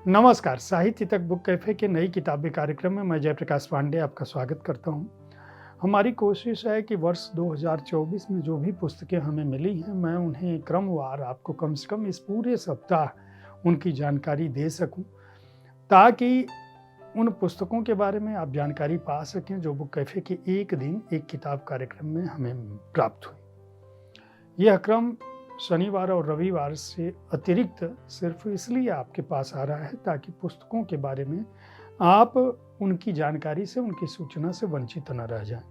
नमस्कार, साहित्य तक बुक कैफ़े के नई किताबें कार्यक्रम में मैं जयप्रकाश पांडे आपका स्वागत करता हूं। हमारी कोशिश है कि वर्ष 2024 में जो भी पुस्तकें हमें मिली हैं, मैं उन्हें क्रमवार आपको कम से कम इस पूरे सप्ताह उनकी जानकारी दे सकूं, ताकि उन पुस्तकों के बारे में आप जानकारी पा सकें जो बुक कैफ़े के एक दिन एक किताब कार्यक्रम में हमें प्राप्त हुई। यह क्रम शनिवार और रविवार से अतिरिक्त सिर्फ इसलिए आपके पास आ रहा है ताकि पुस्तकों के बारे में आप उनकी जानकारी से, उनकी सूचना से वंचित न रह जाएं।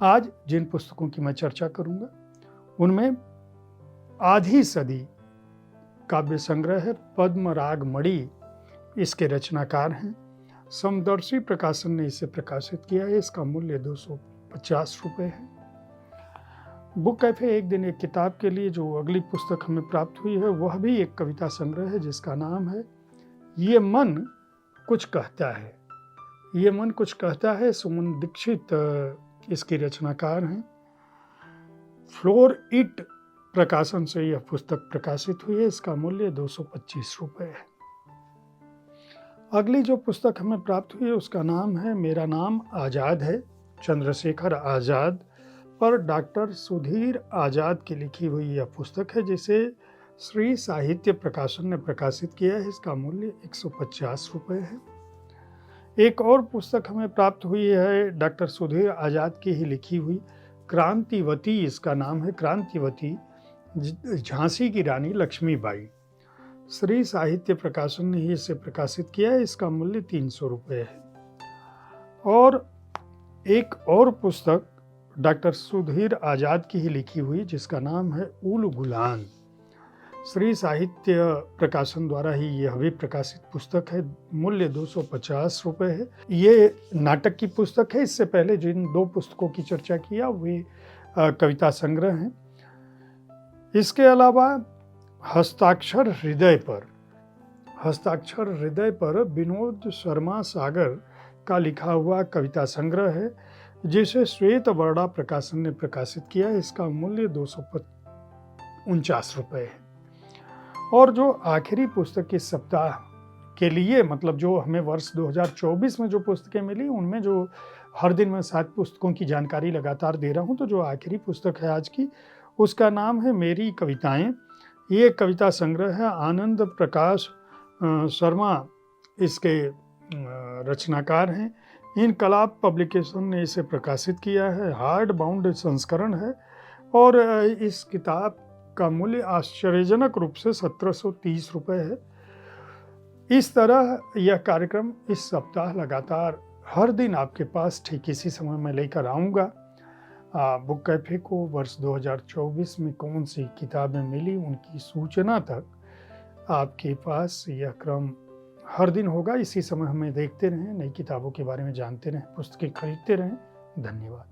आज जिन पुस्तकों की मैं चर्चा करूंगा उनमें आधी सदी काव्य संग्रह है, पद्मराग मणि इसके रचनाकार हैं। समदर्शी प्रकाशन ने इसे प्रकाशित किया है। इसका मूल्य 250 रुपये है। बुक कैफे एक दिन एक किताब के लिए जो अगली पुस्तक हमें प्राप्त हुई है वह भी एक कविता संग्रह है जिसका नाम है ये मन कुछ कहता है। ये मन कुछ कहता है, सुमन दीक्षित इसकी रचनाकार हैं। फ्लोर इट प्रकाशन से यह पुस्तक प्रकाशित हुई है। इसका मूल्य 225 रुपये है। अगली जो पुस्तक हमें प्राप्त हुई है उसका नाम है मेरा नाम आज़ाद है, चंद्रशेखर आज़ाद पर डॉक्टर सुधीर आज़ाद की लिखी हुई यह पुस्तक है जिसे श्री साहित्य प्रकाशन ने प्रकाशित किया है। इसका मूल्य 150 रुपये है। एक और पुस्तक हमें प्राप्त हुई है डॉक्टर सुधीर आज़ाद की ही लिखी हुई क्रांतिवती, इसका नाम है क्रांतिवती, झांसी की रानी लक्ष्मीबाई। श्री साहित्य प्रकाशन ने ही इसे प्रकाशित किया है। इसका मूल्य 300 रुपये है। और एक और पुस्तक डॉक्टर सुधीर आज़ाद की ही लिखी हुई जिसका नाम है उल गुलान, श्री साहित्य प्रकाशन द्वारा ही यह भी प्रकाशित पुस्तक है। मूल्य 250 रुपये है। ये नाटक की पुस्तक है। इससे पहले जिन दो पुस्तकों की चर्चा किया वे कविता संग्रह हैं। इसके अलावा हस्ताक्षर हृदय पर विनोद शर्मा सागर का लिखा हुआ कविता संग्रह है जिसे श्वेत वर्णा प्रकाशन ने प्रकाशित किया है। इसका मूल्य 249 रुपये है। और जो आखिरी पुस्तक इस सप्ताह के लिए, मतलब जो हमें वर्ष 2024 में जो पुस्तकें मिली उनमें जो हर दिन मैं 7 पुस्तकों की जानकारी लगातार दे रहा हूं, तो जो आखिरी पुस्तक है आज की उसका नाम है मेरी कविताएं। ये कविता संग्रह है। आनंद प्रकाश शर्मा इसके रचनाकार हैं। इनकलाब पब्लिकेशन ने इसे प्रकाशित किया है। हार्ड बाउंड संस्करण है और इस किताब का मूल्य आश्चर्यजनक रूप से 1730 रुपये है। इस तरह यह कार्यक्रम इस सप्ताह लगातार हर दिन आपके पास ठीक इसी समय में लेकर आऊँगा। बुक कैफे को वर्ष 2024 में कौन सी किताबें मिली उनकी सूचना तक आपके पास यह क्रम हर दिन होगा। इसी समय हमें देखते रहें, नई किताबों के बारे में जानते रहें, पुस्तकें खरीदते रहें। धन्यवाद।